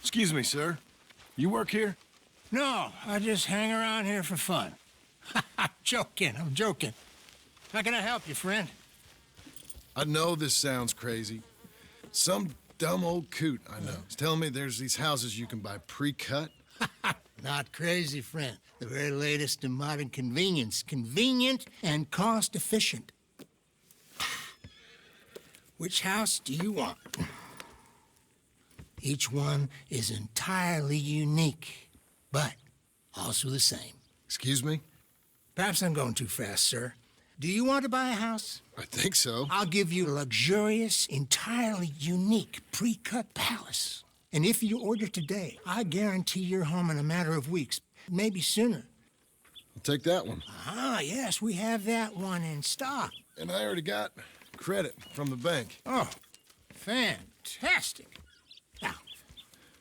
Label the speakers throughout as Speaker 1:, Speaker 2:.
Speaker 1: Excuse me, sir. You work here?
Speaker 2: No, I just hang around here for fun. I'm joking. How can I help you, friend?
Speaker 1: I know this sounds crazy. Some dumb old coot I know is telling me there's these houses you can buy pre-cut.
Speaker 2: Not crazy, friend. The very latest in modern convenience. Convenient and cost-efficient. Which house do you want? Each one is entirely unique, but also the same.
Speaker 1: Excuse me?
Speaker 2: Perhaps I'm going too fast, sir. Do you want to buy a house?
Speaker 1: I think so.
Speaker 2: I'll give you a luxurious, entirely unique pre-cut palace. And if you order today, I guarantee you're home in a matter of weeks, maybe sooner.
Speaker 1: I'll take that one.
Speaker 2: Ah, yes, we have that one in stock.
Speaker 1: And I already got credit from the bank.
Speaker 2: Oh, fantastic. Now,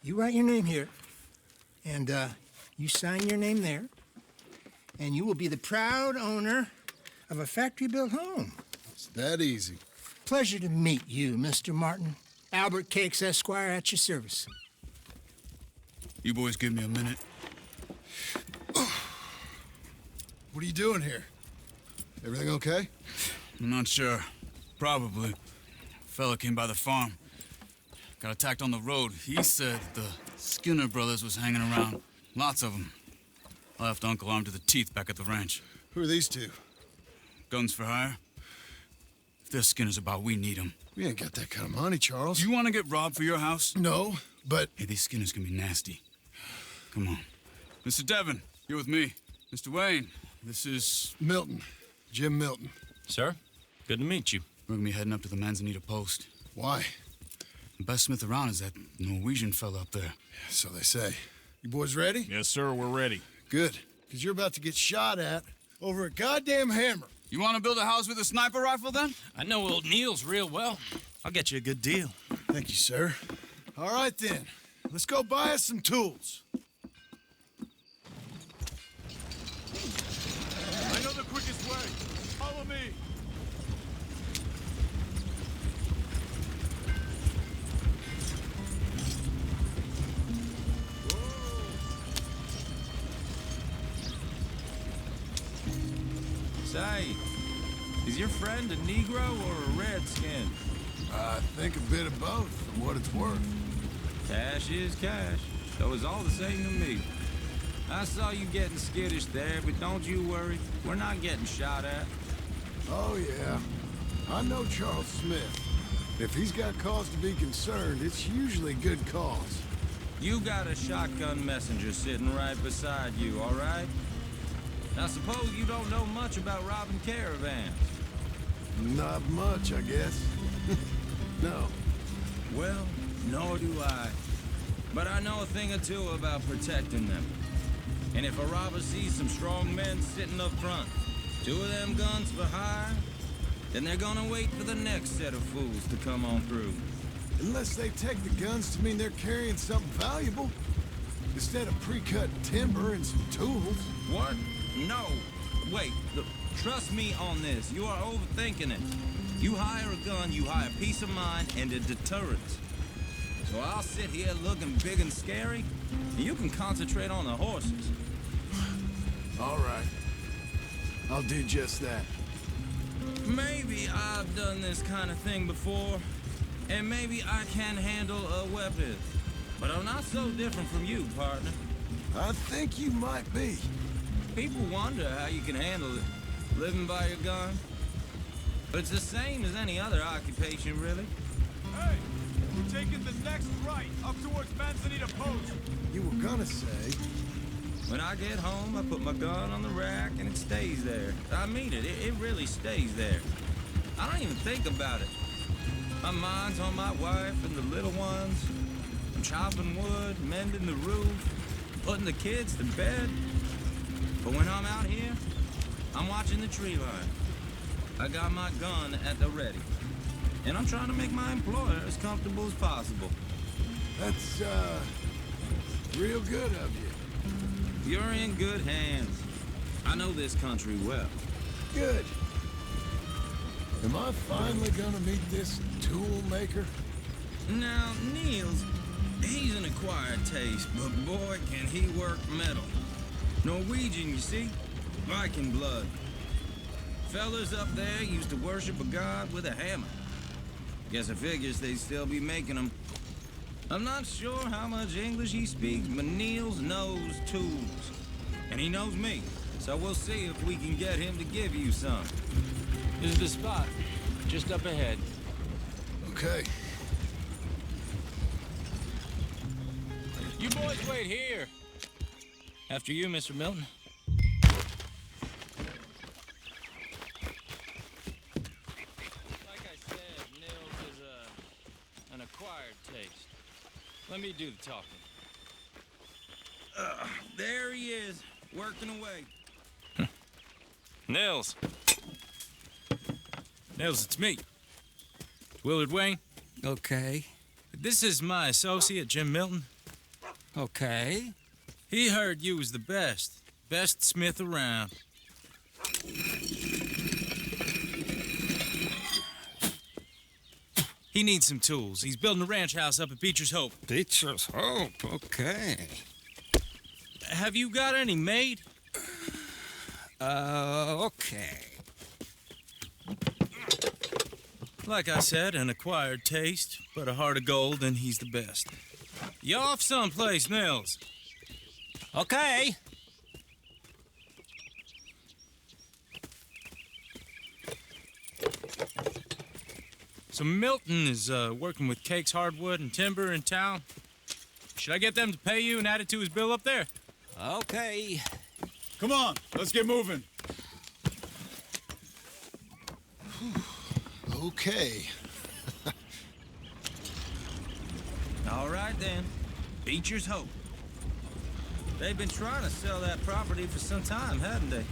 Speaker 2: you write your name here, and you sign your name there, and you will be the proud owner of a factory-built home.
Speaker 1: It's that easy.
Speaker 2: Pleasure to meet you, Mr. Martin. Albert Cakes, Esquire, at your service.
Speaker 3: You boys give me a minute.
Speaker 1: What are you doing here? Everything okay?
Speaker 3: I'm not sure. Probably. Fella came by the farm. Got attacked on the road. He said the Skinner brothers was hanging around. Lots of them. I left Uncle armed to the teeth back at the ranch.
Speaker 1: Who are these two?
Speaker 3: Guns for hire? If they're Skinner's about, we need them.
Speaker 1: We ain't got that kind of money, Charles.
Speaker 3: You want to get robbed for your house?
Speaker 1: No, but...
Speaker 3: Hey, these Skinners can be nasty. Come on. Mr. Devon, you're with me. Mr. Wayne, this is...
Speaker 1: Milton. Jim Milton.
Speaker 4: Sir, good to meet you.
Speaker 3: We're gonna be heading up to the Manzanita post.
Speaker 1: Why?
Speaker 3: The best smith around is that Norwegian fella up there.
Speaker 1: So they say. You boys ready?
Speaker 4: Yes, sir, we're ready.
Speaker 1: Good. Because you're about to get shot at over a goddamn hammer.
Speaker 3: You want to build a house with a sniper rifle, then?
Speaker 4: I know old Neil's real well. I'll get you a good deal.
Speaker 1: Thank you, sir. All right, then. Let's go buy us some tools.
Speaker 5: I know the quickest way. Follow me.
Speaker 6: Say, is your friend a Negro or a Redskin?
Speaker 1: I think a bit of both, for what it's worth.
Speaker 6: Cash is cash, so it's all the same to me. I saw you getting skittish there, but don't you worry. We're not getting shot at.
Speaker 1: Oh, yeah. I know Charles Smith. If he's got cause to be concerned, it's usually good cause.
Speaker 6: You got a shotgun messenger sitting right beside you, all right? Now suppose you don't know much about robbing caravans.
Speaker 1: Not much, I guess. No.
Speaker 6: Well, nor do I. But I know a thing or two about protecting them. And if a robber sees some strong men sitting up front, 2 of them guns for hire, then they're gonna wait for the next set of fools to come on through.
Speaker 1: Unless they take the guns to mean they're carrying something valuable. Instead of pre-cut timber and some tools.
Speaker 6: What? No. Wait, look, trust me on this. You are overthinking it. You hire a gun, you hire peace of mind and a deterrent. So I'll sit here looking big and scary, and you can concentrate on the horses.
Speaker 1: All right. I'll do just that.
Speaker 6: Maybe I've done this kind of thing before, and maybe I can handle a weapon. But I'm not so different from you, partner.
Speaker 1: I think you might be.
Speaker 6: People wonder how you can handle it, living by your gun. But it's the same as any other occupation, really.
Speaker 5: Hey, we're taking the next right up towards Manzanita Post.
Speaker 1: You were gonna say...
Speaker 6: When I get home, I put my gun on the rack and it stays there. I mean it, it really stays there. I don't even think about it. My mind's on my wife and the little ones. I'm chopping wood, mending the roof, putting the kids to bed. But when I'm out here, I'm watching the tree line. I got my gun at the ready. And I'm trying to make my employer as comfortable as possible.
Speaker 1: That's, real good of you.
Speaker 6: You're in good hands. I know this country well.
Speaker 1: Good. Am I finally gonna meet this tool maker?
Speaker 6: Now, Niels, He's an acquired taste, but boy, can he work metal. Norwegian, you see? Viking blood. Fellas up there used to worship a god with a hammer. Guess I figures they'd still be making them. I'm not sure how much English he speaks, but Niels knows tools. And he knows me, so we'll see if we can get him to give you some.
Speaker 7: This is the spot, just up ahead.
Speaker 1: Okay.
Speaker 7: You boys wait here. After you, Mr. Milton. Like I said, Nils is an acquired taste. Let me do the talking.
Speaker 6: There he is, working away.
Speaker 7: Nils. Nils, it's me. Willard Wayne.
Speaker 8: Okay.
Speaker 7: This is my associate, Jim Milton.
Speaker 8: Okay.
Speaker 7: He heard you was the best smith around. He needs some tools. He's building a ranch house up at Beecher's Hope.
Speaker 8: Beecher's Hope, okay.
Speaker 7: Have you got any made?
Speaker 8: Okay.
Speaker 7: Like I said, an acquired taste, but a heart of gold, and he's the best. You off someplace, Nils?
Speaker 8: Okay.
Speaker 7: So Milton is working with Cakes Hardwood and Timber in town. Should I get them to pay you and add it to his bill up there?
Speaker 8: Okay.
Speaker 5: Come on, let's get moving.
Speaker 1: Okay.
Speaker 6: All right then, Beecher's Hope. They've been trying to sell that property for some time, hadn't they?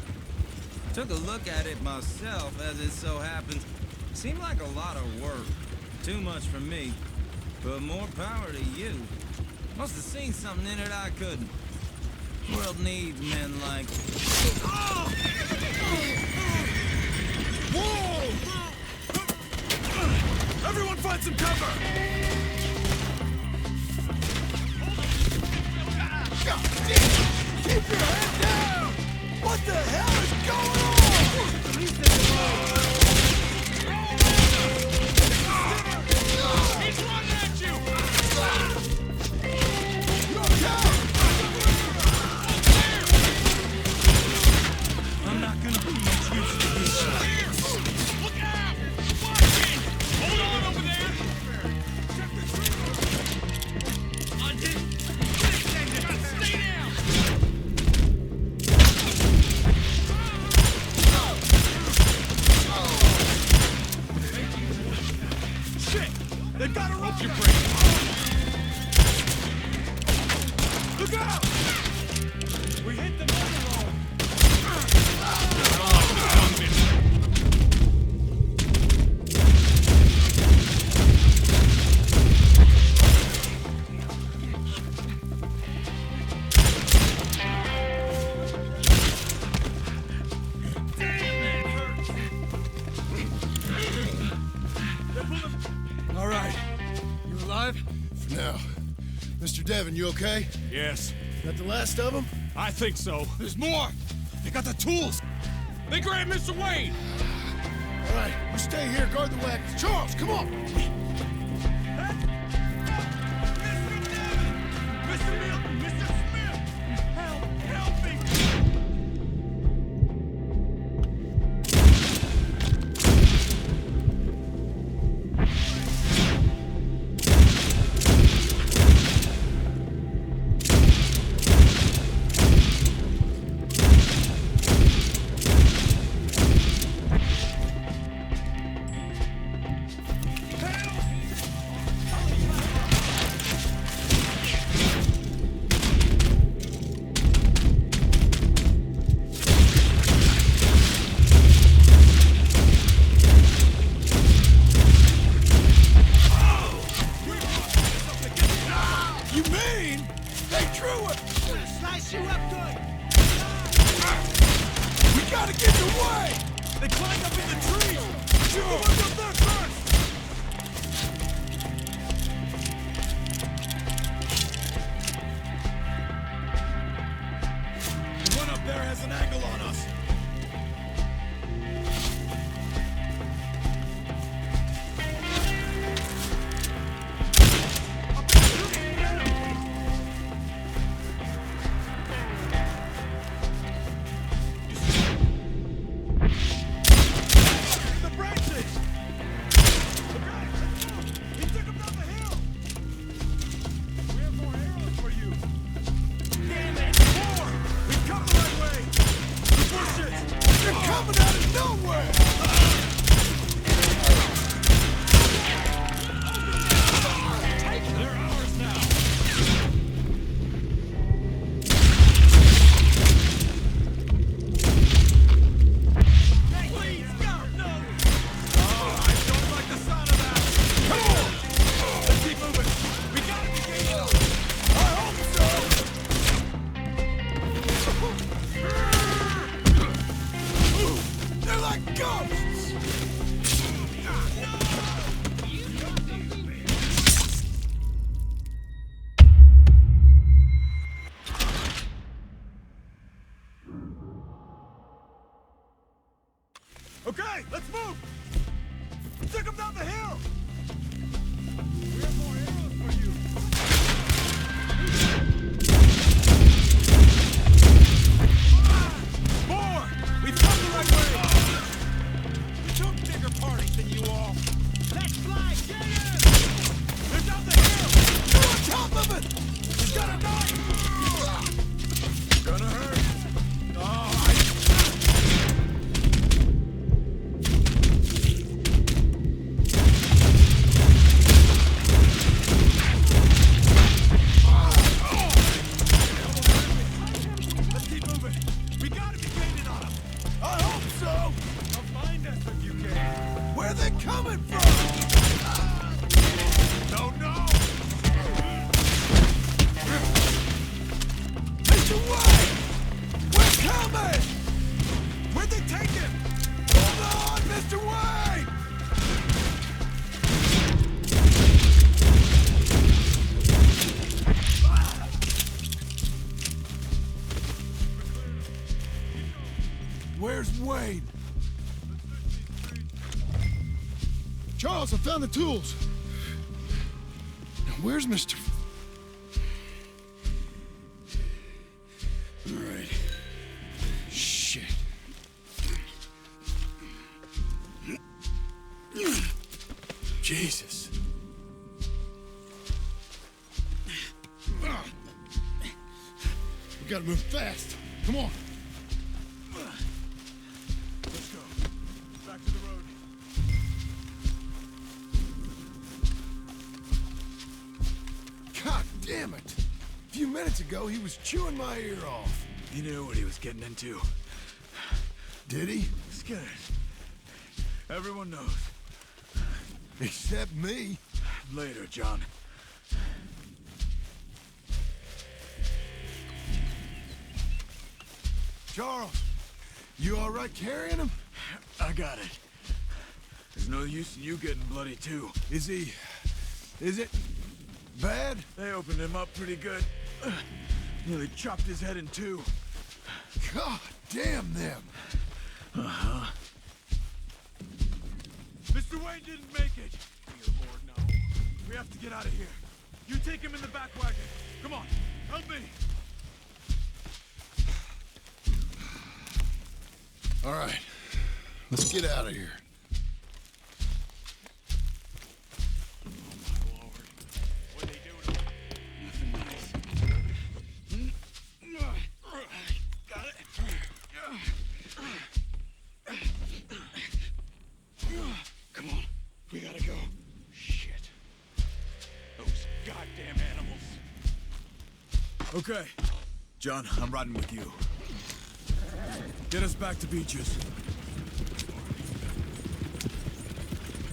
Speaker 6: Took a look at it myself, as it so happens. Seemed like a lot of work. Too much for me. But more power to you. Must have seen something in it I couldn't. World needs men like...
Speaker 5: Whoa! Everyone find some cover! Keep your head down! What the hell is going on? He's running at you! You're down!
Speaker 6: I'm not gonna be much use to this.
Speaker 5: Look out! Watching! Hold on over there! Check the trigger! I didn't... Stay down! Shit! They got a rope you break! Look out! We hit the mother road!
Speaker 1: All right. You alive? For now. Mr. Devon, you okay?
Speaker 5: Yes,
Speaker 1: Got the last of them?
Speaker 5: I think so. There's more! They got the tools! They grabbed Mr. Wayne!
Speaker 1: All right, you stay here, guard the wagons. Charles, come on!
Speaker 5: Mr. Milton! Mr. Smith! Help! Help me! You mean they drew it?
Speaker 2: Slice you up good.
Speaker 5: We gotta get away! They climbed up in the trees! Shoot the ones up there first! has an angle on us. Okay, let's move! Take him down the hill! We have more arrows for you! More! We've come the right way! We took bigger parties than you all! Let's fly! Get in! They're down the hill! You're on top of it! He's got a knife! Gonna hurt!
Speaker 1: Where's Wayne? Charles, I found the tools. Now, where's Mr. All right. Shit. Jesus. We gotta move fast. Come on.
Speaker 5: Let's go. Back to the road.
Speaker 1: God damn it. A few minutes ago, he was chewing my ear off.
Speaker 5: He knew what he was getting into.
Speaker 1: Did he?
Speaker 5: Scared. Everyone knows.
Speaker 1: Except me.
Speaker 5: Later, John.
Speaker 1: Charles, you all right carrying him?
Speaker 5: I got it. There's no use in you getting bloody, too.
Speaker 1: Is it bad?
Speaker 5: They opened him up pretty good. Nearly chopped his head in two.
Speaker 1: God damn them.
Speaker 5: Uh-huh. Mr. Wayne didn't make it. Dear Lord, no. We have to get out of here. You take him in the back wagon. Come on, help me.
Speaker 1: All right, let's get out of here.
Speaker 5: Oh, my Lord. What'd they do to him? Nothing nice. Got it. Come on, we gotta go. Shit. Those goddamn animals. Okay. John, I'm riding with you. Get us back to Beaches.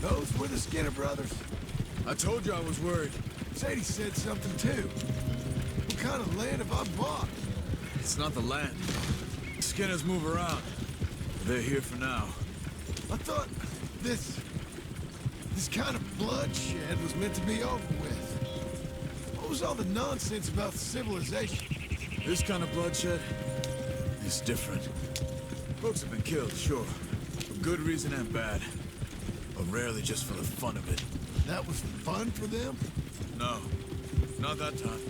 Speaker 1: Those were the Skinner brothers.
Speaker 5: I told you I was worried.
Speaker 1: Sadie said something too. What kind of land have I bought?
Speaker 5: It's not the land. Skinners move around. They're here for now.
Speaker 1: I thought this kind of bloodshed was meant to be over with. What was all the nonsense about civilization?
Speaker 5: This kind of bloodshed?
Speaker 3: It's different. Folks have been killed, sure. For good reason and bad. But rarely just for the fun of it.
Speaker 1: That was fun for them?
Speaker 3: No, not that time.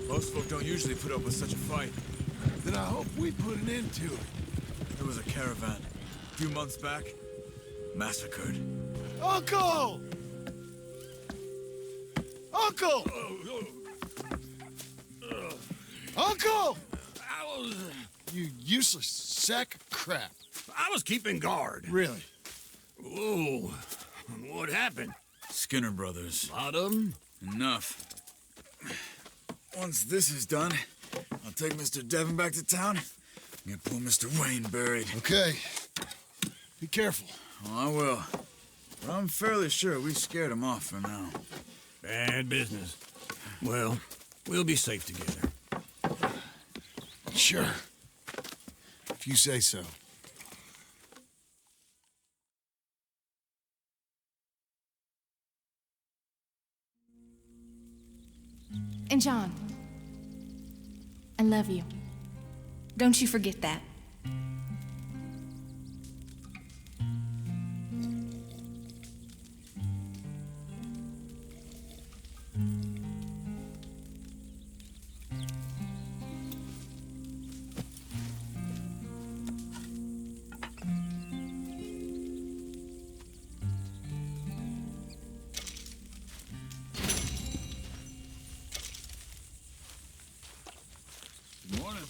Speaker 3: Most folk don't usually put up with such a fight.
Speaker 1: Then I hope we put an end to it.
Speaker 3: There was a caravan, a few months back, massacred.
Speaker 1: Uncle! Uncle! Uncle! You useless sack of crap.
Speaker 5: I was keeping guard.
Speaker 1: Really?
Speaker 5: Whoa. What happened?
Speaker 3: Skinner brothers.
Speaker 5: Lot of them?
Speaker 3: Enough. Once this is done, I'll take Mr. Devon back to town and get poor Mr. Wayne buried.
Speaker 1: Okay. Be careful.
Speaker 3: Oh, I will. But I'm fairly sure we scared him off for now.
Speaker 5: Bad business. Well, we'll be safe together.
Speaker 1: Sure. If you say so.
Speaker 9: And John, I love you. Don't you forget that.
Speaker 3: Good morning.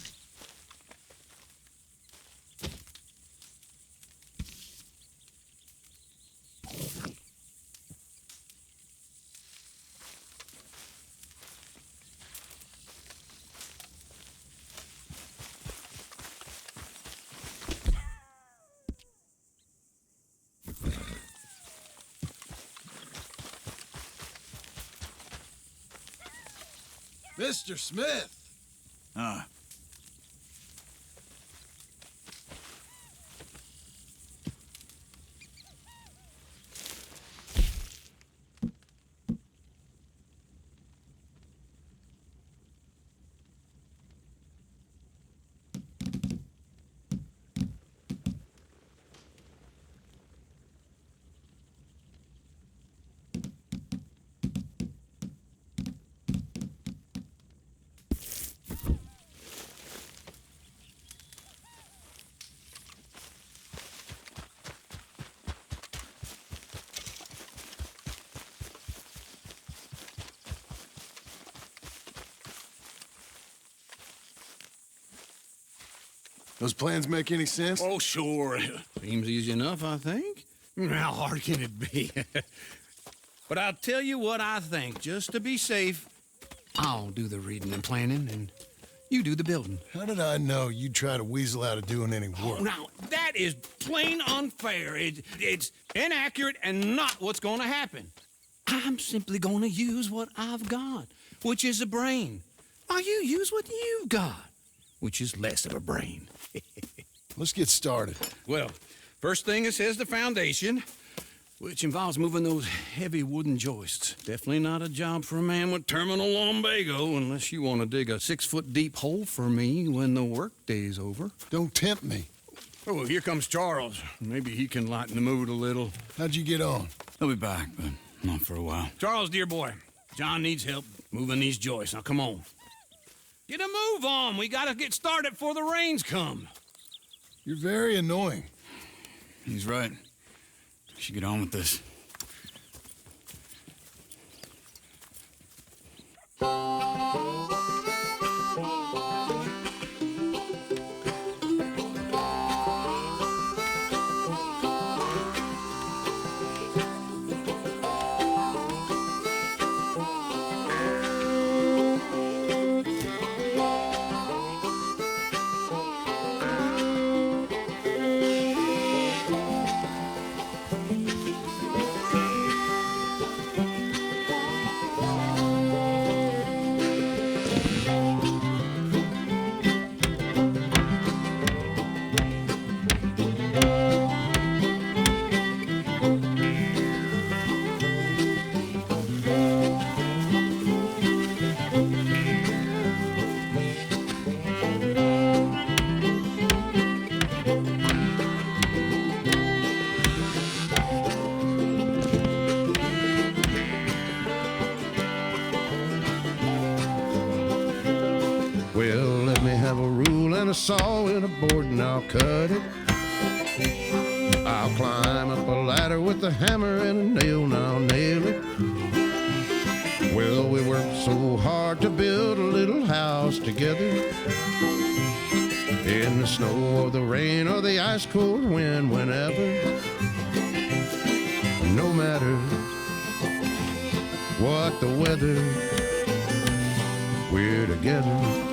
Speaker 1: Mr. Smith!
Speaker 3: Ah.
Speaker 1: Those plans make any sense?
Speaker 5: Oh, sure. Seems easy enough, I think. How hard can it be? But I'll tell you what I think. Just to be safe, I'll do the reading and planning, and you do the building.
Speaker 1: How did I know you'd try to weasel out of doing any work?
Speaker 5: Now, that is plain unfair. It's inaccurate and not what's going to happen. I'm simply going to use what I've got, which is a brain, while you use what you've got, which is less of a brain.
Speaker 1: Let's get started.
Speaker 5: Well, first thing it says the foundation, which involves moving those heavy wooden joists. Definitely not a job for a man with terminal lumbago, unless you want to dig a 6-foot deep hole for me when the workday's over.
Speaker 1: Don't tempt me.
Speaker 5: Oh, here comes Charles. Maybe he can lighten the mood a little.
Speaker 1: How'd you get on?
Speaker 3: He'll be back, but not for a while.
Speaker 5: Charles, dear boy, John needs help moving these joists. Now, come on. Get a move on. We gotta get started before the rains come.
Speaker 1: You're very annoying.
Speaker 3: He's right. We should get on with this.
Speaker 10: saw in a board and I'll cut it. I'll climb up a ladder with a hammer and a nail and I'll nail it. Well, we worked so hard to build a little house together. In the snow or the rain or the ice cold wind, whenever. No matter what the weather, we're together.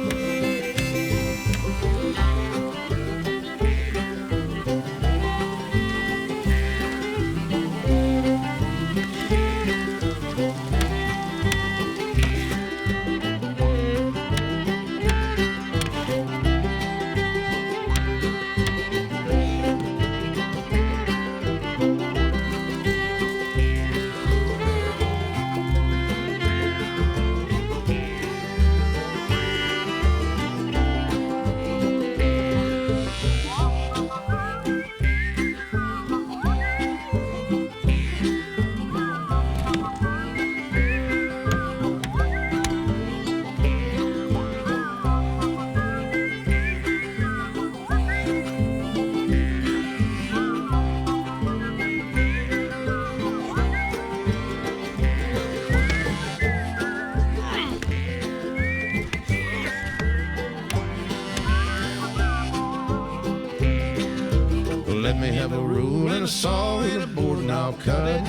Speaker 10: Let me have a rule and a saw and a board and I'll cut it.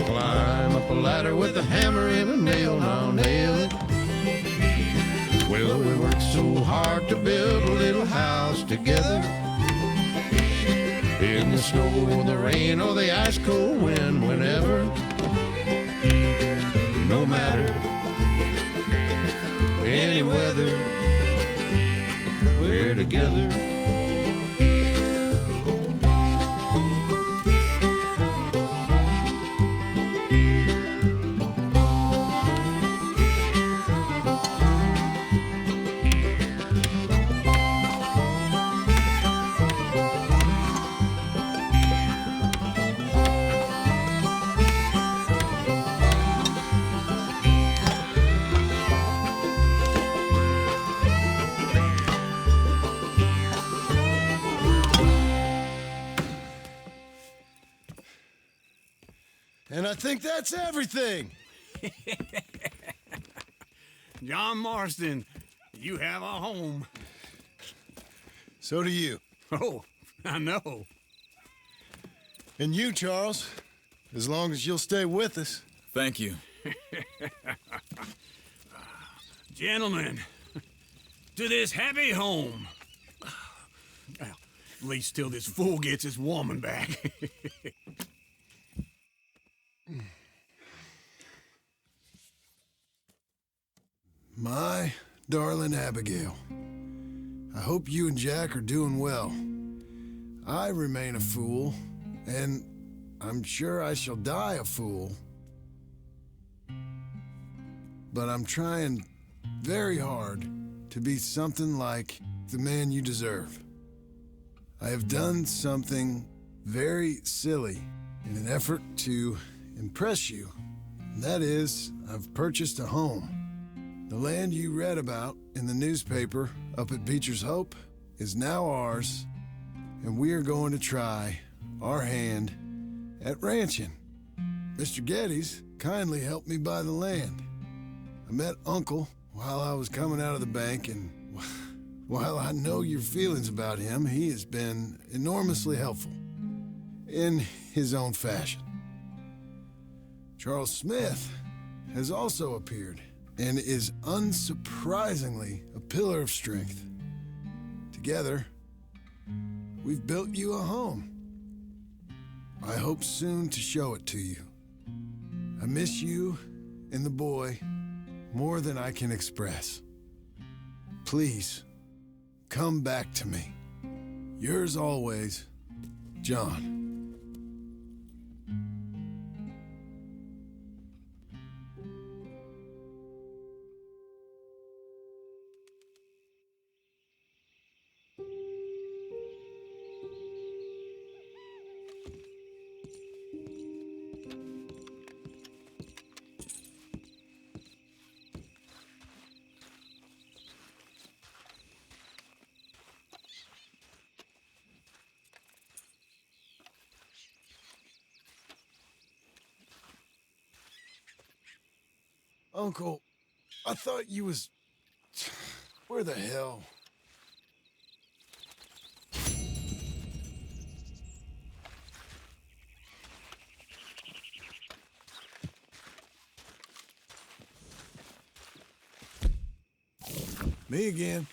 Speaker 10: Climb up a ladder with a hammer and a nail and I'll nail it. Well, we worked so hard to build a little house together. In the snow or the rain or the ice cold wind, whenever. No matter any weather, we're together.
Speaker 1: And I think that's everything.
Speaker 5: John Marston, you have a home.
Speaker 1: So do you.
Speaker 5: Oh, I know.
Speaker 1: And you, Charles, as long as you'll stay with us.
Speaker 3: Thank you.
Speaker 5: Gentlemen, to this happy home. Well, at least till this fool gets his woman back.
Speaker 1: My darling Abigail, I hope you and Jack are doing well. I remain a fool, and I'm sure I shall die a fool. But I'm trying very hard to be something like the man you deserve. I have done something very silly in an effort to impress you. And that is, I've purchased a home. The land you read about in the newspaper up at Beecher's Hope is now ours, and we are going to try our hand at ranching. Mr. Geddes kindly helped me buy the land. I met Uncle while I was coming out of the bank, and while I know your feelings about him, he has been enormously helpful in his own fashion. Charles Smith has also appeared and is unsurprisingly a pillar of strength. Together, we've built you a home. I hope soon to show it to you. I miss you and the boy more than I can express. Please, come back to me. Yours always, John. Uncle, I thought you was... Where the hell? Me again.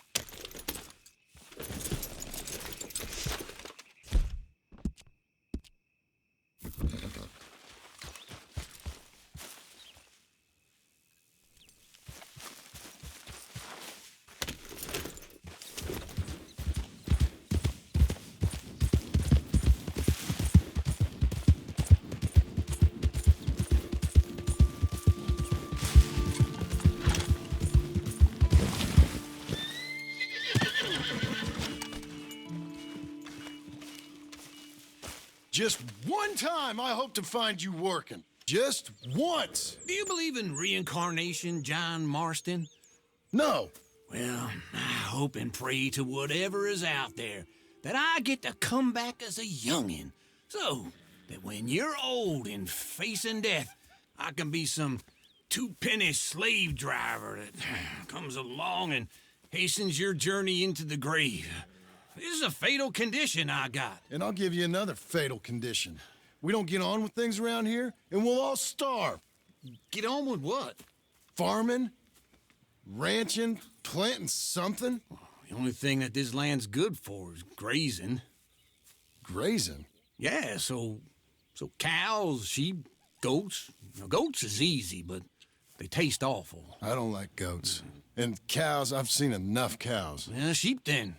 Speaker 1: Just one time I hope to find you working. Just once.
Speaker 8: Do you believe in reincarnation, John Marston?
Speaker 1: No.
Speaker 8: Well, I hope and pray to whatever is out there that I get to come back as a youngin', so that when you're old and facing death, I can be some two-penny slave driver that comes along and hastens your journey into the grave. This is a fatal condition I got.
Speaker 1: And I'll give you another fatal condition. We don't get on with things around here, and we'll all starve.
Speaker 8: Get on with what?
Speaker 1: Farming, ranching, planting something.
Speaker 8: The only thing that this land's good for is grazing.
Speaker 1: Grazing?
Speaker 8: Yeah, so cows, sheep, goats. Now, goats is easy, but they taste awful.
Speaker 1: I don't like goats. And cows, I've seen enough cows.
Speaker 8: Yeah, sheep then.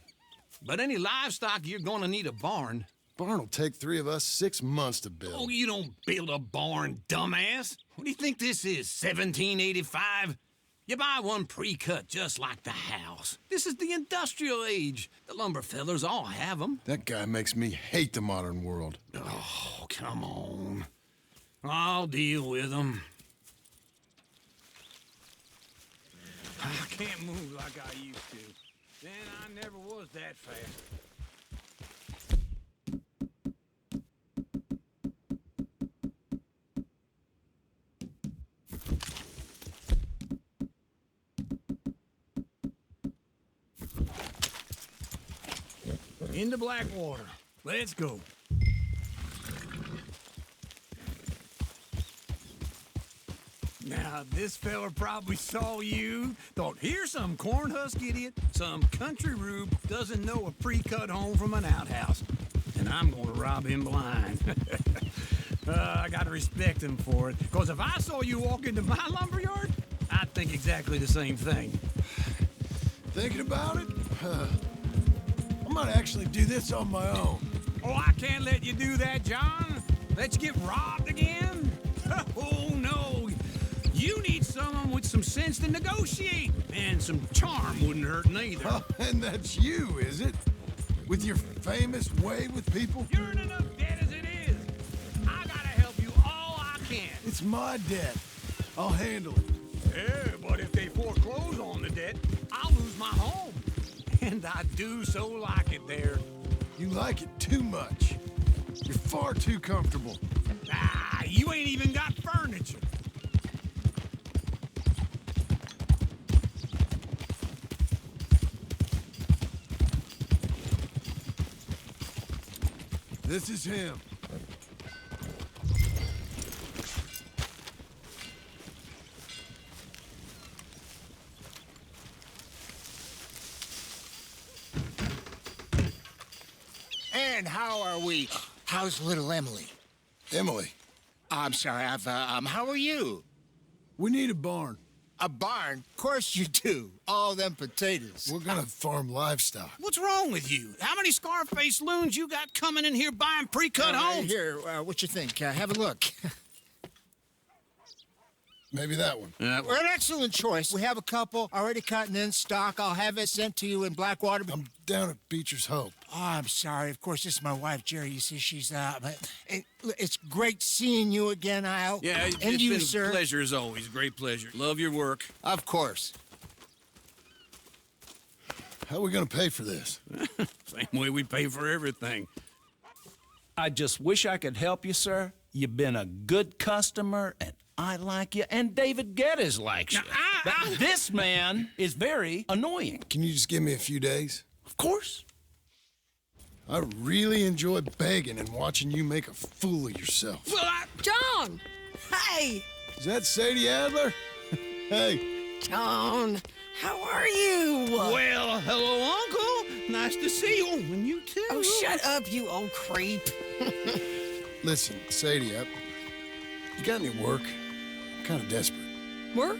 Speaker 8: But any livestock, you're gonna need a barn.
Speaker 1: Barn will take 3 of us 6 months to build.
Speaker 8: Oh, you don't build a barn, dumbass. What do you think this is, 1785? You buy one pre-cut just like the house. This is the industrial age. The lumber fellers all have them.
Speaker 1: That guy makes me hate the modern world.
Speaker 8: Oh, come on. I'll deal with them. I can't move like I used to. Then I never was that fast. Into Blackwater. Let's go. Now, this fella probably saw you, thought, here's some cornhusk idiot, some country rube doesn't know a pre-cut home from an outhouse. And I'm gonna rob him blind. I gotta respect him for it, because if I saw you walk into my lumberyard, I'd think exactly the same thing.
Speaker 1: Thinking about it? I might actually do this on my own.
Speaker 8: Oh, I can't let you do that, John. Let you get robbed again? Oh, no. You need someone with some sense to negotiate. And some charm wouldn't hurt neither.
Speaker 1: Oh, and that's you, is it? With your famous way with people?
Speaker 8: You're in enough debt as it is. I gotta help you all I can.
Speaker 1: It's my debt. I'll handle it.
Speaker 8: Yeah, but if they foreclose on the debt, I'll lose my home. And I do so like it there.
Speaker 1: You like it too much. You're far too comfortable.
Speaker 8: Ah, you ain't even got furniture.
Speaker 1: This is him.
Speaker 2: And how are we? How's little Emily?
Speaker 1: Emily.
Speaker 2: I'm sorry, how are you?
Speaker 1: We need a barn.
Speaker 2: A barn? Of course you do. All them potatoes.
Speaker 1: We're gonna farm livestock.
Speaker 8: What's wrong with you? How many Scarface loons you got coming in here buying pre-cut homes?
Speaker 2: Here, what you think? Have a look.
Speaker 1: Maybe that one.
Speaker 2: We're an excellent choice. We have a couple already cut and in stock. I'll have it sent to you in Blackwater.
Speaker 1: I'm down at Beecher's Hope.
Speaker 2: Oh, I'm sorry. Of course, this is my wife, Jerry. You see, she's but it's great seeing you again, Al.
Speaker 3: Yeah,
Speaker 2: and
Speaker 3: it's
Speaker 2: you,
Speaker 3: been
Speaker 2: sir.
Speaker 3: a pleasure as always. Great pleasure. Love your work.
Speaker 2: Of course.
Speaker 1: How are we gonna pay for this?
Speaker 3: Same way we pay for everything.
Speaker 4: I just wish I could help you, sir. You've been a good customer, and
Speaker 8: I like you, and David Geddes likes you. But this man is very annoying.
Speaker 1: Can you just give me a few days?
Speaker 8: Of course.
Speaker 1: I really enjoy begging and watching you make a fool of yourself.
Speaker 8: Well,
Speaker 11: John! Hey!
Speaker 1: Is that Sadie Adler? Hey.
Speaker 11: John, how are you?
Speaker 8: Well, hello, Uncle. Nice to see you. And you too.
Speaker 11: Oh, shut up, you old creep.
Speaker 1: Listen, Sadie, you got any work? I'm kind of desperate.
Speaker 11: Work?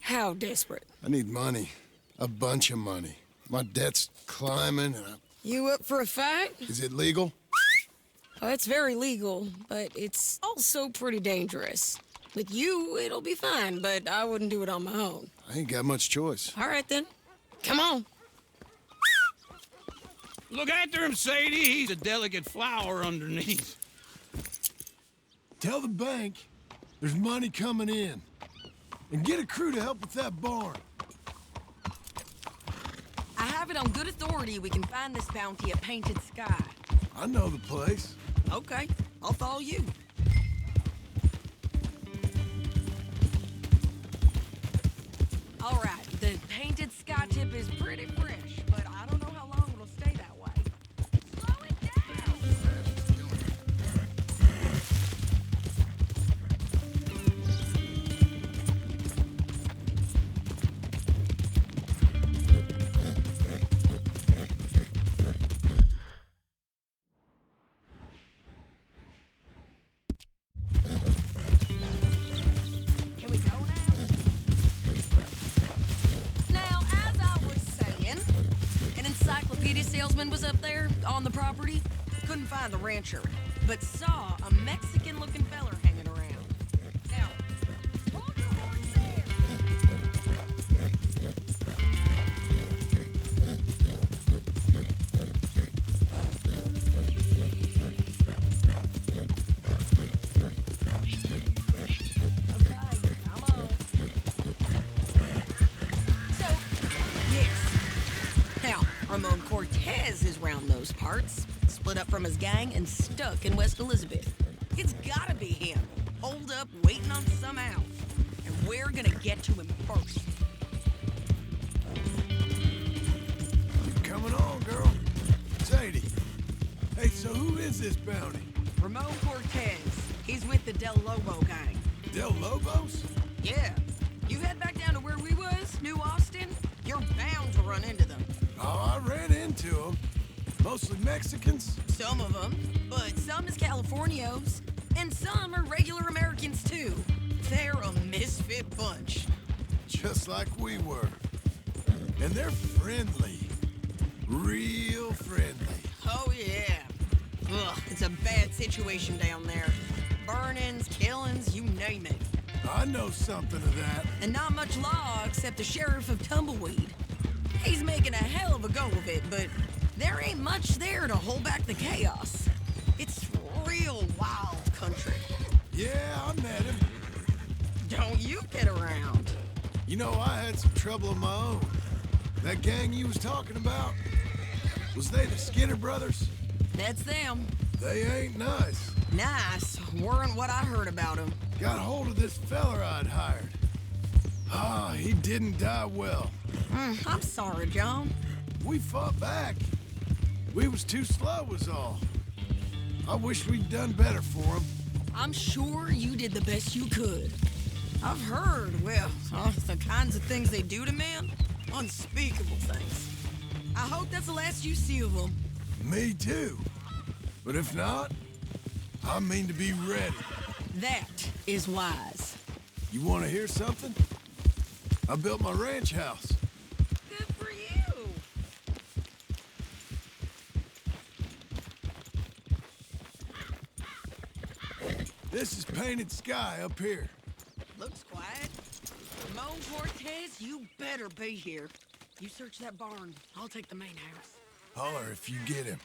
Speaker 11: How desperate?
Speaker 1: I need money. A bunch of money. My debt's climbing and
Speaker 11: You up for a fight?
Speaker 1: Is it legal?
Speaker 11: Oh, it's very legal, but it's also pretty dangerous. With you, it'll be fine, but I wouldn't do it on my own.
Speaker 1: I ain't got much choice.
Speaker 11: All right, then. Come on.
Speaker 8: Look after him, Sadie. He's a delicate flower underneath.
Speaker 1: Tell the bank there's money coming in. And get a crew to help with that barn.
Speaker 11: I have it on good authority we can find this bounty at Painted Sky.
Speaker 1: I know the place.
Speaker 11: Okay, I'll follow you. All right, the Painted Sky tip is pretty fresh, but I don't know how long it'll stay that way. Slow it down! Can we go now? As I was saying, an encyclopedia salesman was up there on the property. Couldn't find the rancher, but saw a Mexican-looking feller hanging around. Now, hold your horse there. Okay, come on. So, yes. Now, Ramon Cortez is round those parts, split up from his gang and stuck in West Elizabeth. It's gotta be him, holed up, waiting on some out. And we're gonna get to him first.
Speaker 1: Keep coming on, girl. Sadie. Hey, so who is this bounty?
Speaker 11: Ramon Cortez. He's with the Del Lobo gang.
Speaker 1: Del Lobos?
Speaker 11: Yeah. You head back down to where we was, New Austin, you're bound to run into them.
Speaker 1: Oh, I ran into them. Mostly Mexicans.
Speaker 11: Some of them, but some is Californios, and some are regular Americans too. They're a misfit bunch.
Speaker 1: Just like we were. And they're friendly. Real friendly.
Speaker 11: Oh yeah. Ugh, it's a bad situation down there. Burnings, killings, you name it.
Speaker 1: I know something of that.
Speaker 11: And not much law except the sheriff of Tumbleweed. He's making a hell of a go of it, but there ain't much there to hold back the chaos. It's real wild country.
Speaker 1: Yeah, I met him.
Speaker 11: Don't you get around.
Speaker 1: You know, I had some trouble of my own. That gang you was talking about, was they the Skinner brothers?
Speaker 11: That's them.
Speaker 1: They ain't nice.
Speaker 11: Nice weren't what I heard about them.
Speaker 1: Got hold of this feller I'd hired. Ah, he didn't die well.
Speaker 11: I'm sorry, John.
Speaker 1: We fought back. We was too slow was all. I wish we'd done better for him.
Speaker 11: I'm sure you did the best you could. I've heard, well, the kinds of things they do to men. Unspeakable things. I hope that's the last you see of them.
Speaker 1: Me too. But if not, I mean to be ready.
Speaker 11: That is wise.
Speaker 1: You want to hear something? I built my ranch house.
Speaker 11: Good for you.
Speaker 1: This is Painted Sky up here.
Speaker 11: Looks quiet. Ramon Cortez, you better be here. You search that barn. I'll take the main house.
Speaker 1: Holler if you get him.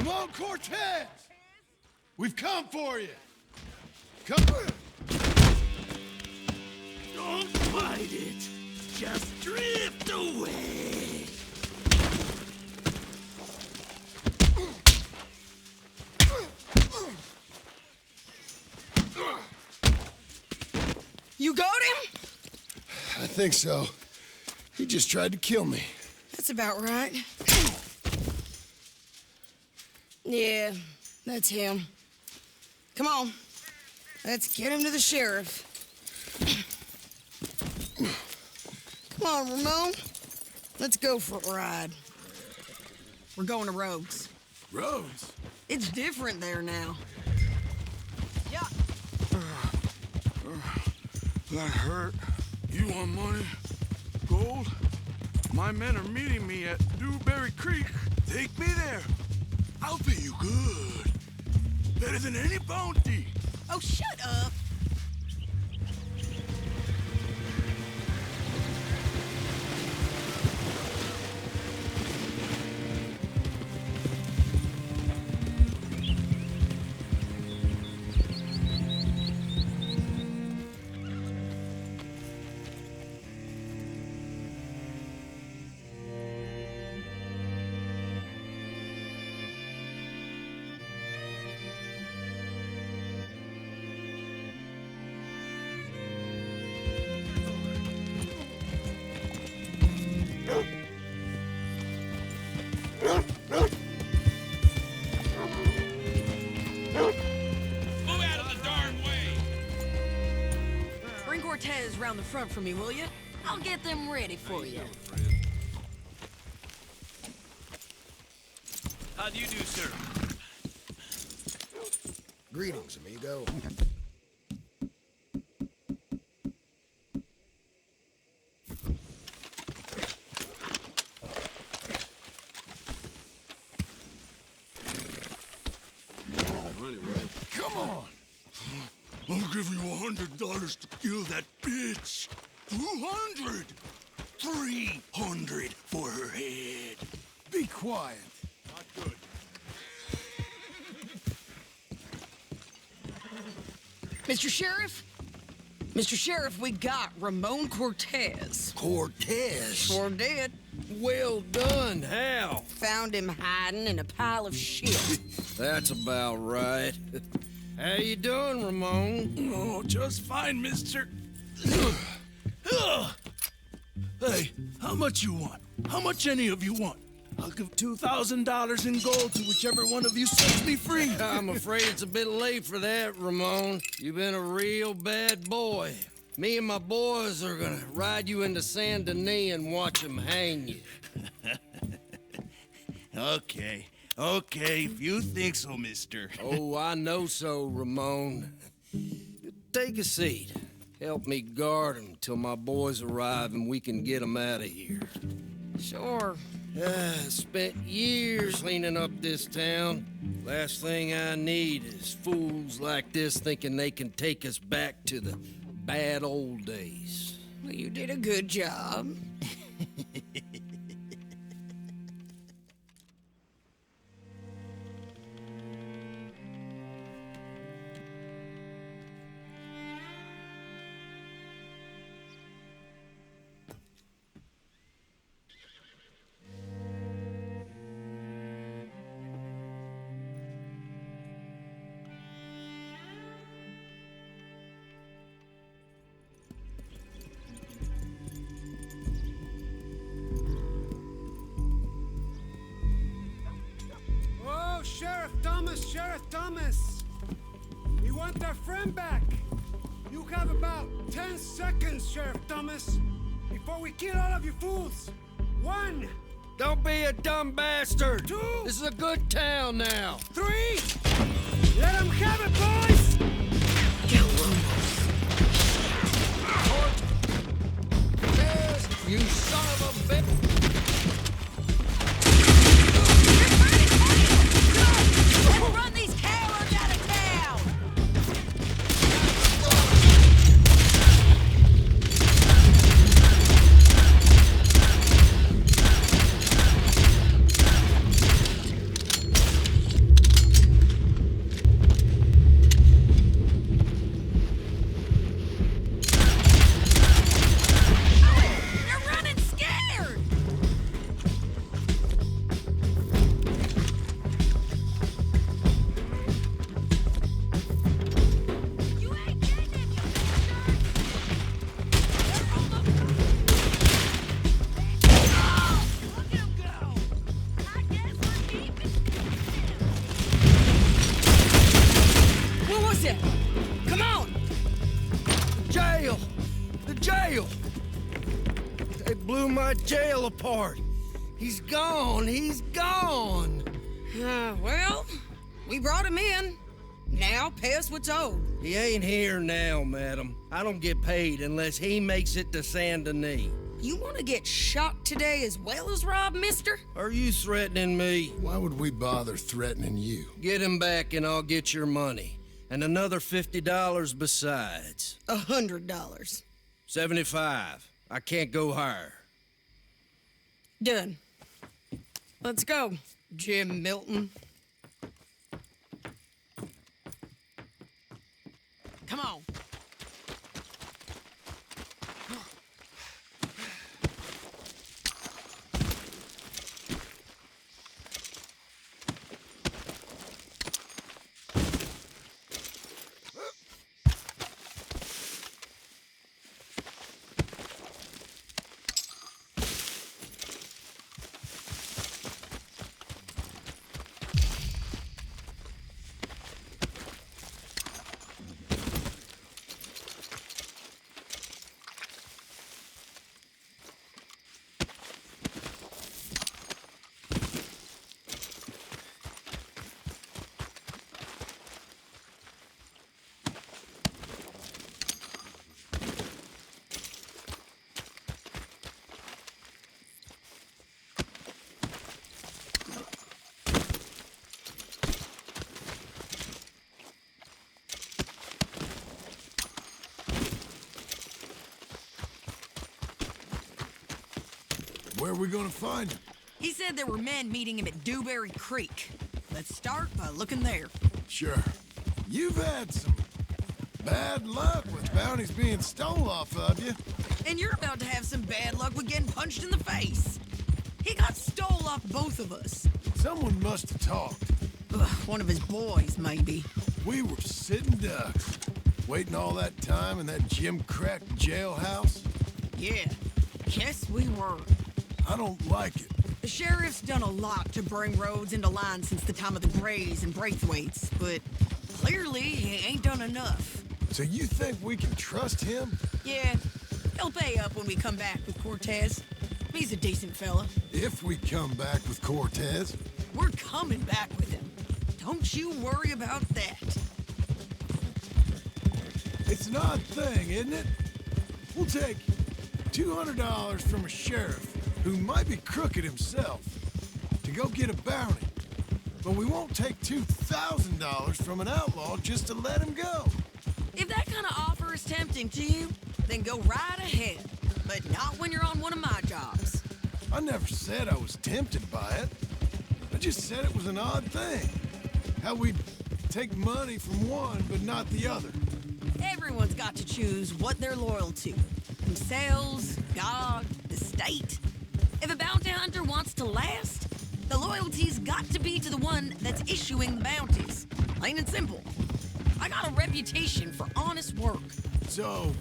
Speaker 1: Ramon Cortez! We've come for you! Come on!
Speaker 8: Don't fight it. Just drift away.
Speaker 11: You got him?
Speaker 1: I think so. He just tried to kill me.
Speaker 11: That's about right. Yeah, that's him. Come on. Let's get him to the sheriff. Come on, Ramon. Let's go for a ride. We're going to Rogues.
Speaker 1: Rose?
Speaker 11: It's different there now. Yeah.
Speaker 5: That hurt. You want money? Gold? My men are meeting me at Dewberry Creek. Take me there. I'll pay you good. Better than any bounty.
Speaker 11: Oh, shut up. Round the front for me, will you? I'll get them ready for you.
Speaker 4: How do you do, sir?
Speaker 2: Greetings, amigo.
Speaker 5: Come on. I'll give you $100 to kill that bitch. 200. 300 for her head.
Speaker 1: Be quiet.
Speaker 5: Not good.
Speaker 11: Mr. Sheriff? Mr. Sheriff, we got Ramon Cortez.
Speaker 6: Cortez?
Speaker 11: Sure did.
Speaker 6: Well done. How?
Speaker 11: Found him hiding in a pile of shit.
Speaker 6: That's about right. How you doing, Ramon?
Speaker 5: Oh, just fine, mister. Hey, how much you want? How much any of you want? I'll give $2,000 in gold to whichever one of you sets me free.
Speaker 6: I'm afraid it's a bit late for that, Ramon. You've been a real bad boy. Me and my boys are gonna ride you into Saint Denis and watch them hang you.
Speaker 5: Okay, if you think so, mister.
Speaker 6: Oh, I know so, Ramon. Take a seat. Help me guard them till my boys arrive and we can get them out of here.
Speaker 11: Sure.
Speaker 6: Spent years cleaning up this town. Last thing I need is fools like this thinking they can take us back to the bad old days.
Speaker 11: Well, you did a good job.
Speaker 12: Sheriff Thomas! We want our friend back! You have about 10 seconds, Sheriff Thomas, before we kill all of you fools! 1!
Speaker 6: Don't be a dumb bastard!
Speaker 12: 2!
Speaker 6: This is a good town now!
Speaker 12: 3! Let them have it, boys!
Speaker 6: You son of a bitch!
Speaker 11: Run these cowards out of town!
Speaker 13: Jail! The jail! They blew my jail apart. He's gone. He's gone.
Speaker 11: Well, we brought him in. Now pay us what's owed.
Speaker 13: He ain't here now, madam. I don't get paid unless he makes it to Saint Denis.
Speaker 11: You want to get shot today as well as Rob, mister?
Speaker 13: Are you threatening me?
Speaker 1: Why would we bother threatening you?
Speaker 13: Get him back and I'll get your money. And another $50 besides.
Speaker 11: $100.
Speaker 13: 75. I can't go higher.
Speaker 11: Done. Let's go, Jim Milton. Come on.
Speaker 1: Where are we gonna find him?
Speaker 11: He said there were men meeting him at Dewberry Creek. Let's start by looking there.
Speaker 1: Sure. You've had some bad luck with bounties being stole off of you.
Speaker 11: And you're about to have some bad luck with getting punched in the face. He got stole off both of us.
Speaker 1: Someone must have talked.
Speaker 11: Ugh, one of his boys, maybe.
Speaker 1: We were sitting ducks, waiting all that time in that gim-crack jailhouse.
Speaker 11: Yeah, yes we were.
Speaker 1: I don't like it.
Speaker 11: The sheriff's done a lot to bring roads into line since the time of the Grays and Braithwaites, but clearly he ain't done enough.
Speaker 1: So you think we can trust him?
Speaker 11: Yeah, he'll pay up when we come back with Cortez. He's a decent fella.
Speaker 1: If we come back with Cortez.
Speaker 11: We're coming back with him. Don't you worry about that.
Speaker 1: It's an odd thing, isn't it? We'll take $200 from a sheriff who might be crooked himself to go get a bounty. But we won't take $2,000 from an outlaw just to let him go.
Speaker 11: If that kind of offer is tempting to you, then go right ahead. But not when you're on one of my jobs.
Speaker 1: I never said I was tempted by it. I just said it was an odd thing. How we'd take money from one but not the other.
Speaker 11: Everyone's got to choose what they're loyal to. Themselves, God, the state. If a bounty hunter wants to last, the loyalty's got to be to the one that's issuing the bounties. Plain and simple. I got a reputation for honest work.
Speaker 1: So,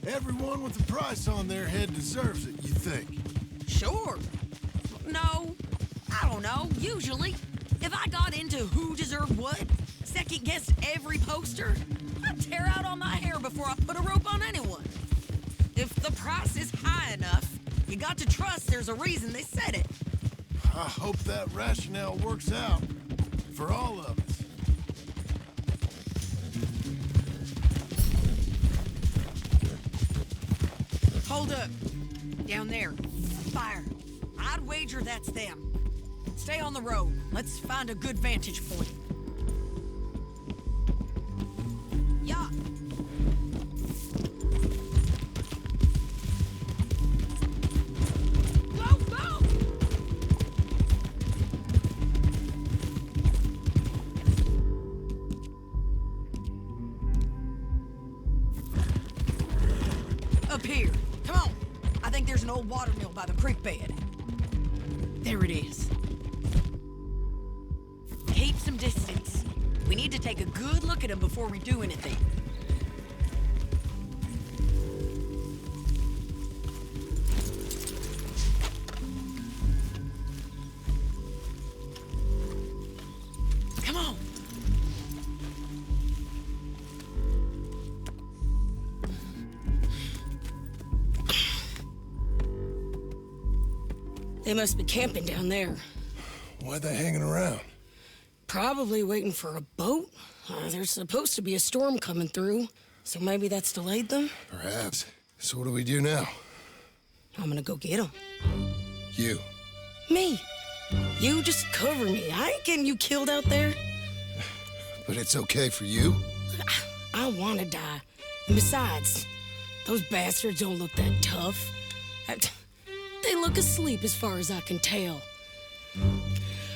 Speaker 1: everyone with a price on their head deserves it, you think?
Speaker 11: Sure. No, I don't know, usually. If I got into who deserved what, second-guessed every poster, I'd tear out all my hair before I put a rope on anyone. If the price is high enough, you got to trust there's a reason they said it.
Speaker 1: I hope that rationale works out for all of us.
Speaker 11: Hold up. Down there. Fire. I'd wager that's them. Stay on the road. Let's find a good vantage point. Yeah. Go, go! Up here. Come on. I think there's an old water mill by the creek bed. There it is. Keep some distance. We need to take a good look at him before we do anything. Come on. They must be camping down there.
Speaker 1: Why are they hanging around?
Speaker 11: Probably waiting for a boat. There's supposed to be a storm coming through, so maybe that's delayed them?
Speaker 1: Perhaps. So what do we do now?
Speaker 11: I'm gonna go get them.
Speaker 1: You.
Speaker 11: Me. You just cover me. I ain't getting you killed out there.
Speaker 1: But it's okay for you?
Speaker 11: I wanna die. And besides, those bastards don't look that tough. They look asleep as far as I can tell.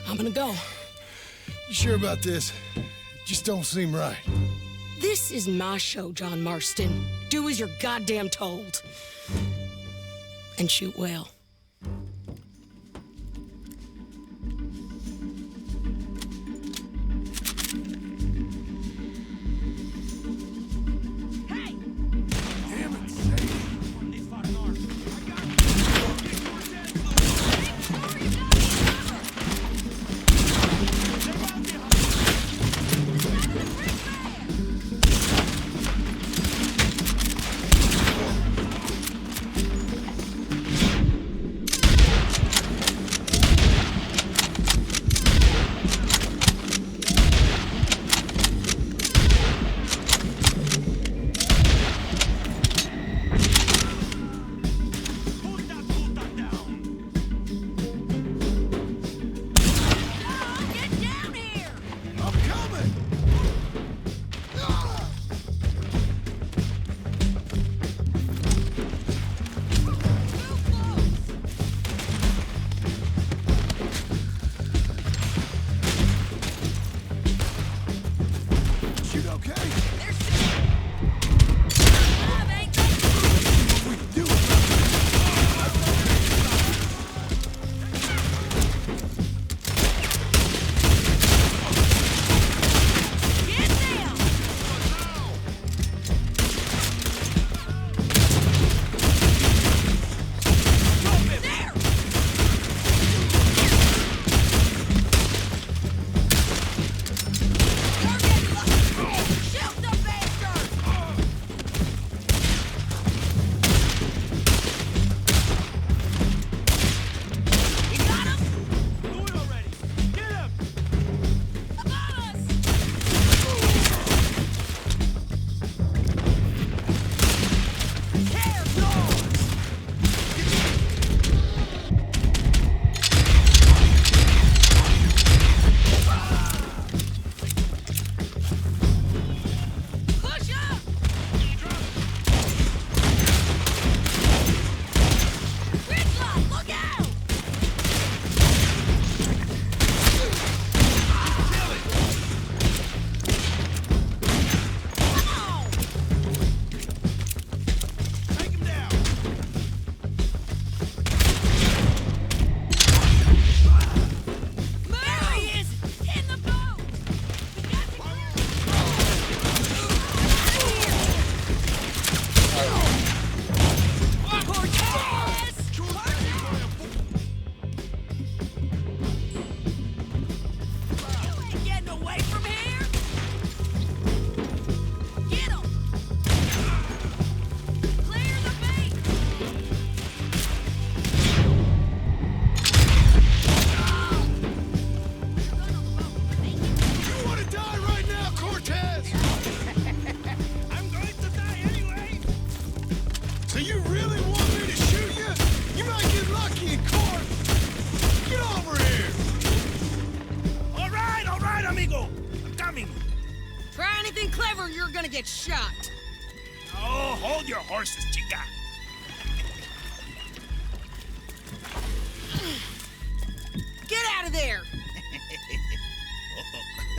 Speaker 11: I'm gonna go.
Speaker 1: You sure about this? Just don't seem right.
Speaker 11: This is my show, John Marston. Do as you're goddamn told. And shoot well. Get shot.
Speaker 4: Oh, hold your horses, chica.
Speaker 11: Get out of there.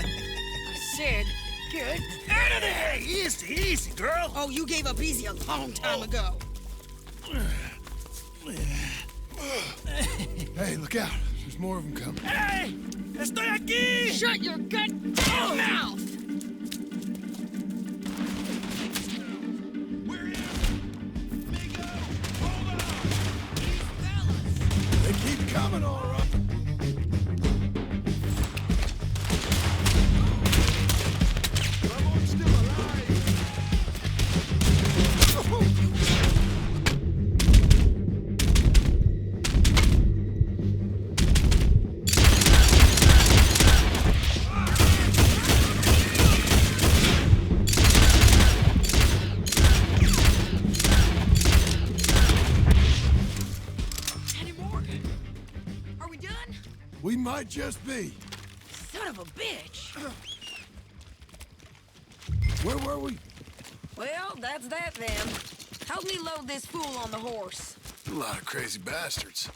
Speaker 11: I said, get out of there.
Speaker 4: Easy, easy, girl.
Speaker 11: Oh, you gave up easy a long time ago.
Speaker 1: Hey, look out. There's more of them coming.
Speaker 4: Hey, estoy aquí.
Speaker 11: Shut your goddamn mouth.
Speaker 1: Coming all right. Someone's still alive. might just be.
Speaker 11: Son of a bitch.
Speaker 1: Where were we?
Speaker 11: Well, that's that then. Help me load this fool on the horse.
Speaker 1: A lot of crazy bastards.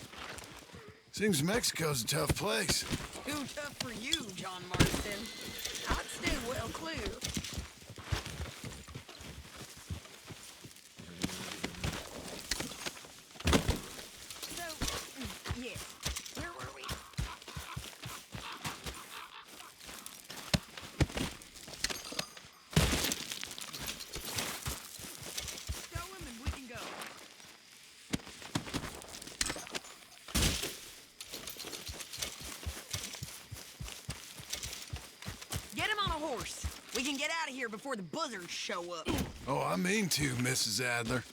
Speaker 1: Seems Mexico's a tough place.
Speaker 11: Too tough for you, John Marston. I'd stay well clear. So, yes, where were we? Stow him and we can go. Get him on a horse. We can get out of here before the buzzards show up.
Speaker 1: Oh, I mean to, Mrs. Adler.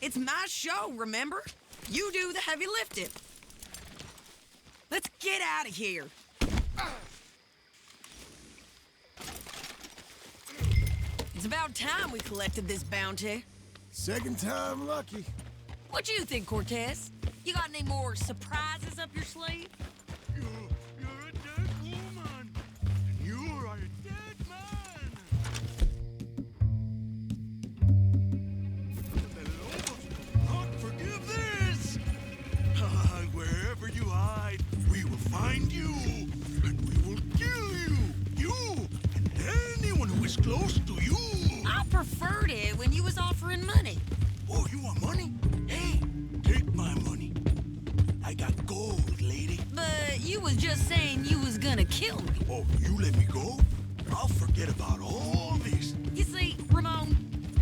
Speaker 11: It's my show, remember? You do the heavy lifting. Let's get out of here. It's about time we collected this bounty.
Speaker 1: Second time lucky.
Speaker 11: What do you think, Cortez? You got any more surprises up your sleeve?
Speaker 5: You're a dead woman. You are a dead man. The Lobos will not forgive this. Wherever you hide, we will find you, and we will kill you. You and anyone who is close to you.
Speaker 11: I preferred it when you was offering money.
Speaker 5: Oh, you want money? Hey, take my money. I got gold, lady.
Speaker 11: But you was just saying you was gonna kill me.
Speaker 5: Oh, you let me go? I'll forget about all this.
Speaker 11: You see, Ramon,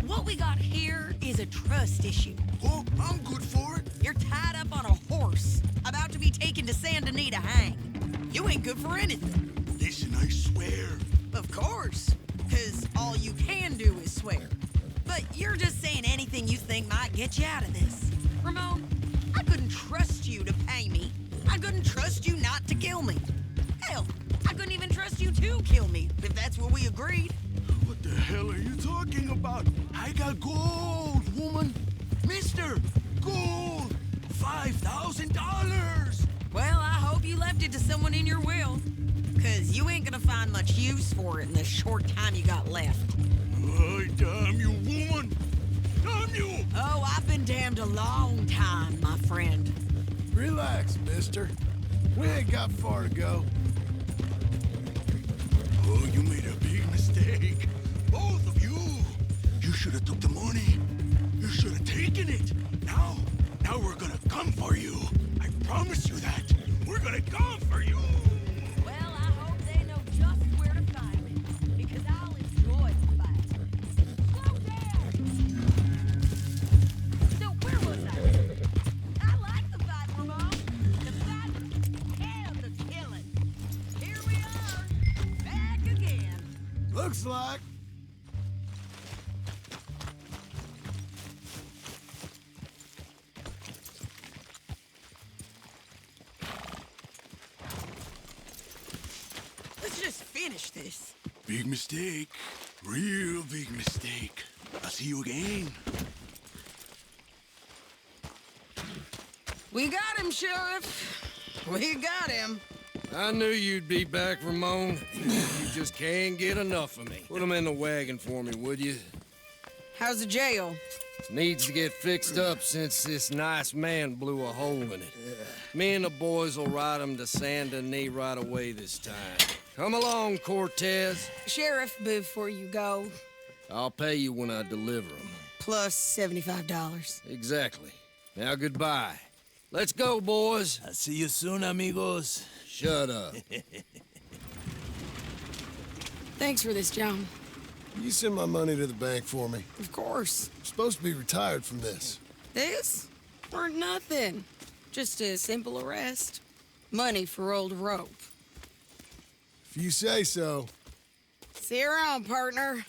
Speaker 11: what we got here is a trust issue.
Speaker 5: Oh, I'm good for it.
Speaker 11: You're tied up on a horse, about to be taken to San Denis to hang. You ain't good for anything.
Speaker 5: Listen, I swear.
Speaker 11: Of course, because all you can do is swear. But you're just saying anything you think might get you out of this. Ramon, I couldn't trust you to pay me. I couldn't trust you not to kill me. Hell, I couldn't even trust you to kill me, if that's what we agreed.
Speaker 5: What the hell are you talking about? I got gold, woman. Mister, gold. $5,000.
Speaker 11: Well, I hope you left it to someone in your will. Because you ain't gonna find much use for it in the short time you got left.
Speaker 5: Oh, damn you, woman. Damn you.
Speaker 11: Oh, I've been damned a long time, my friend.
Speaker 1: Relax, mister. We ain't got far to go.
Speaker 5: Oh, you made a big mistake. Both of you. You should have took the money. You should have taken it. Now we're gonna come for you. I promise you that. We're gonna come for you.
Speaker 11: Well, I hope they know just where to find me. Because I'll enjoy the fight. Slow down! So where was I? I like the fight, Ramon. The fight and the killing. Here we are, back again.
Speaker 1: Looks like.
Speaker 11: Let's just finish this.
Speaker 5: Big mistake. Real big mistake. I'll see you again.
Speaker 11: We got him, Sheriff. We got him.
Speaker 13: I knew you'd be back, Ramon. You just can't get enough of me. Put him in the wagon for me, would you?
Speaker 11: How's the jail?
Speaker 13: Needs to get fixed up since this nice man blew a hole in it. Me and the boys will ride him to San Denis right away this time. Come along, Cortez.
Speaker 11: Sheriff, before you go,
Speaker 13: I'll pay you when I deliver him.
Speaker 11: plus $75.
Speaker 13: Exactly. Now, goodbye. Let's go, boys.
Speaker 8: I'll see you soon, amigos.
Speaker 13: Shut up.
Speaker 11: Thanks for this, John.
Speaker 1: You send my money to the bank for me.
Speaker 11: Of course.
Speaker 1: I'm supposed to be retired from this.
Speaker 11: This? Or nothing. Just a simple arrest. Money for old rope.
Speaker 1: If you say so.
Speaker 11: See you around, partner.